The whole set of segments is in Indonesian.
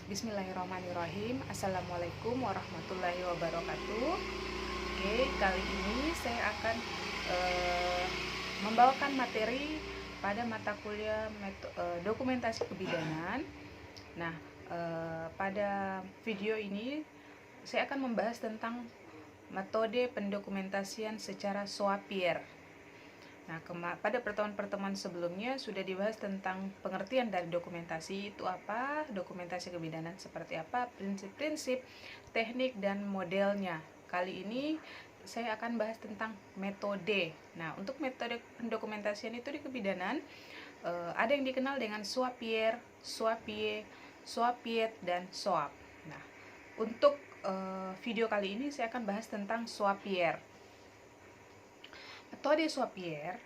Bismillahirrahmanirrahim. Assalamualaikum warahmatullahi wabarakatuh. Oke, kali ini saya akan membawakan materi pada mata kuliah dokumentasi kebidanan. Nah, pada video ini saya akan membahas tentang metode pendokumentasian secara Swappier. Nah, pada pertemuan sebelumnya sudah dibahas tentang pengertian dari dokumentasi itu apa, dokumentasi kebidanan seperti apa, prinsip-prinsip, teknik, dan modelnya. Kali ini saya akan bahas tentang metode. Nah, untuk metode pendokumentasian itu di kebidanan ada yang dikenal dengan Swappier, Swappie, Swappiet, dan Swap. Nah, untuk video kali ini saya akan bahas tentang Swappier. Metode Swappier,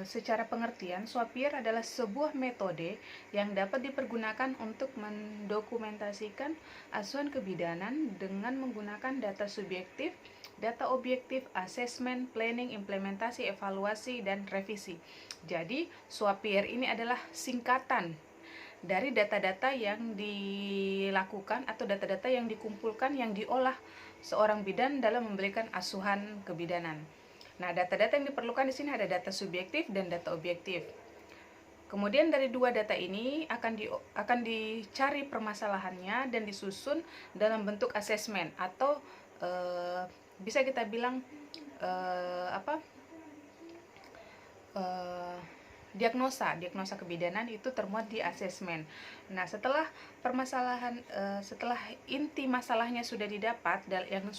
secara pengertian, Swappier adalah sebuah metode yang dapat dipergunakan untuk mendokumentasikan asuhan kebidanan dengan menggunakan data subjektif, data objektif, asesmen, planning, implementasi, evaluasi, dan revisi. Jadi, Swappier ini adalah singkatan dari data-data yang dilakukan atau data-data yang dikumpulkan, yang diolah seorang bidan dalam memberikan asuhan kebidanan. Nah, data-data yang diperlukan di sini ada data subjektif dan data objektif. Kemudian dari dua data ini akan dicari permasalahannya dan disusun dalam bentuk asesmen atau bisa kita bilang diagnosa kebidanan itu termuat di asesmen. Nah, setelah setelah inti masalahnya sudah didapat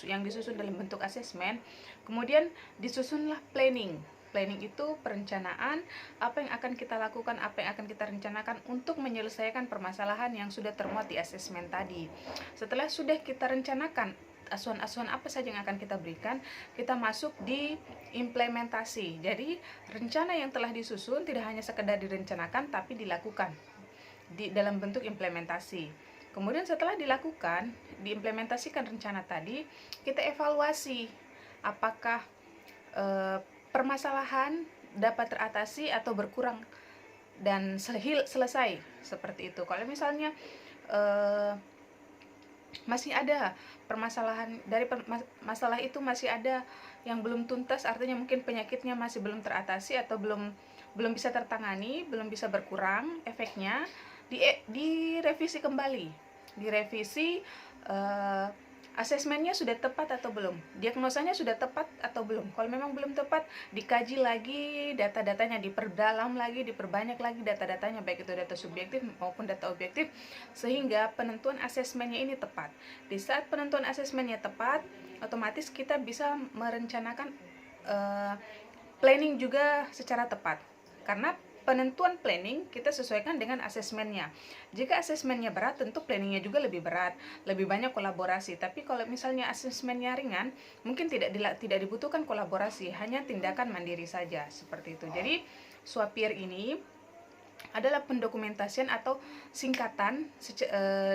yang disusun dalam bentuk asesmen, kemudian disusunlah planning. Planning itu perencanaan apa yang akan kita lakukan, apa yang akan kita rencanakan untuk menyelesaikan permasalahan yang sudah termuat di asesmen tadi. Setelah sudah kita rencanakan asuhan-asuhan apa saja yang akan kita berikan, kita masuk di implementasi. Jadi rencana yang telah disusun tidak hanya sekedar direncanakan tapi dilakukan dalam bentuk implementasi. Kemudian setelah dilakukan, diimplementasikan rencana tadi, kita evaluasi apakah permasalahan dapat teratasi atau berkurang dan selesai seperti itu. Kalau misalnya masih ada permasalahan dari masalah itu masih ada yang belum tuntas, artinya mungkin penyakitnya masih belum teratasi atau belum bisa tertangani, belum bisa berkurang efeknya, direvisi kembali, direvisi asesmennya sudah tepat atau belum, diagnosanya sudah tepat atau belum. Kalau memang belum tepat, dikaji lagi data-datanya, diperdalam lagi, diperbanyak lagi data-datanya, baik itu data subjektif maupun data objektif, sehingga penentuan asesmennya ini tepat. Di saat penentuan asesmennya tepat, otomatis kita bisa merencanakan planning juga secara tepat, karena penentuan planning kita sesuaikan dengan asesmennya. Jika asesmennya berat, tentu planningnya juga lebih berat, lebih banyak kolaborasi. Tapi kalau misalnya asesmennya ringan, mungkin tidak dibutuhkan kolaborasi, hanya tindakan mandiri saja, seperti itu. Jadi Swappier ini adalah pendokumentasian atau singkatan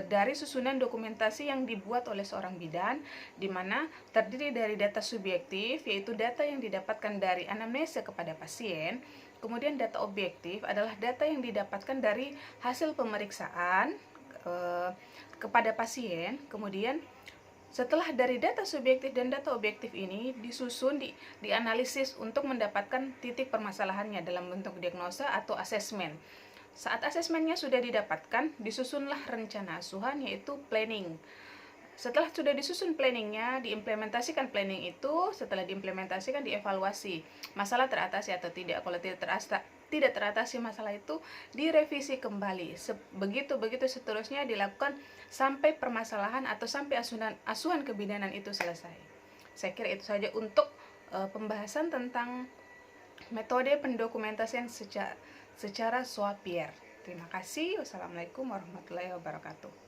dari susunan dokumentasi yang dibuat oleh seorang bidan, di mana terdiri dari data subjektif, yaitu data yang didapatkan dari anamnesa kepada pasien. Kemudian data objektif adalah data yang didapatkan dari hasil pemeriksaan kepada pasien. Kemudian setelah dari data subjektif dan data objektif ini disusun, dianalisis untuk mendapatkan titik permasalahannya dalam bentuk diagnosa atau asesmen. Saat asesmennya sudah didapatkan, disusunlah rencana asuhan, yaitu planning. Setelah sudah disusun planningnya, diimplementasikan planning itu. Setelah diimplementasikan, dievaluasi masalah teratasi atau tidak. Kalau tidak teratasi masalah itu, direvisi kembali. Begitu seterusnya dilakukan sampai permasalahan atau sampai asuhan kebidanan itu selesai. Saya kira itu saja untuk pembahasan tentang metode pendokumentasian secara Swappier. Terima kasih. Wassalamualaikum warahmatullahi wabarakatuh.